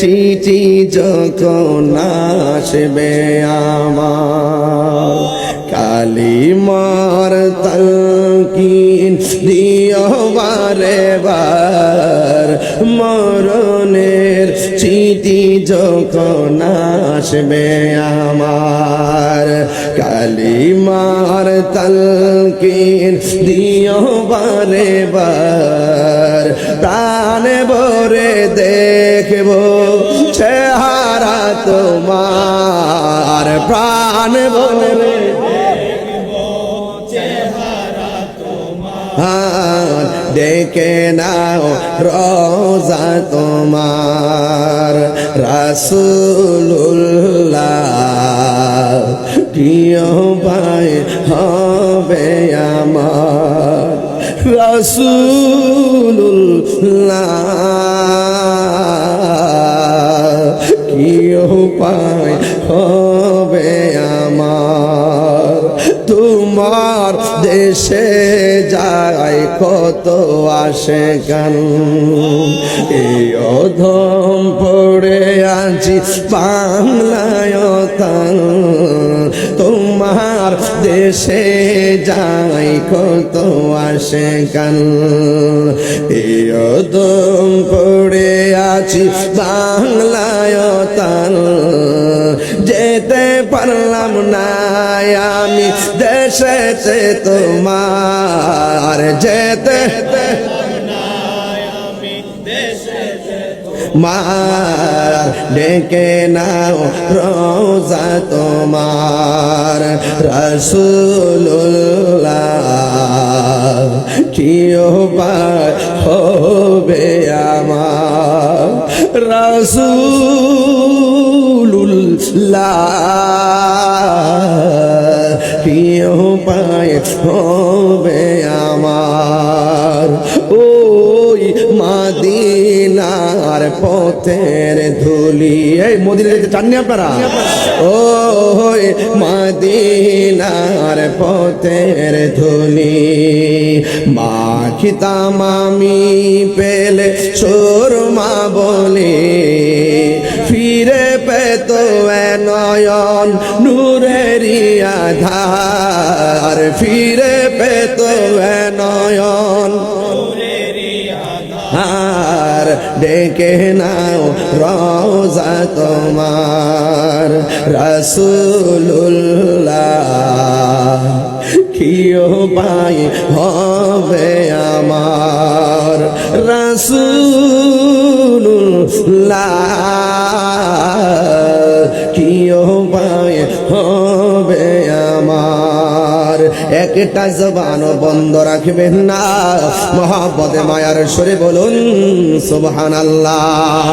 চিঠি যখন আসবে আমার কালিমার তালকিন দিও বারে বার মরণের চিঠি যখন আসবে আমার কালিমার তালকিন দিও বারে বার প্রাণ ভরে দেখব চেহারা তোমার প্রাণ ভরে দেখে নাও রোজা তোমার রাসূলুল্লাহ প্রিয় ভাই হবে আমার রাসূলুল্লাহ প্রিয় ভাই হবে আমার তোমার দেশে যায় কত আসে গান এই অধম পড়ে আছি বাংলায় তান তোমার দেশে যায় কত আসে গান এই অধম পড়ে আছি বাংলায় তান যেতে পারলাম না আমি দেশেতে তোমার যেতে মার ডেকে নাও রোজা তোমার রাসূলুল্লাহ কিও হবে আমার রাসূলুল্লাহ প্রিয় পায় হবে আমার ওই মদিনার পথের ধুলি এই মদিনাতে টাননি আপনারা ওই মদিনার পথের ধুলি মাখিতাম আমি পেলে সুরমা বলে ফিরে পেত নয়ন নূরেরি আধার ফিরে পেত নয়ন আর ডেকে নাও রোজা তোমার রাসূলুল্লাহ কিও পাই হবে আমার রাসূলুল্লাহ কিও পাই হবে আমার একটা জবান বন্ধ রাখবেন না মহব্বতে মায়ার সুরে বলুন সুবহানাল্লাহ।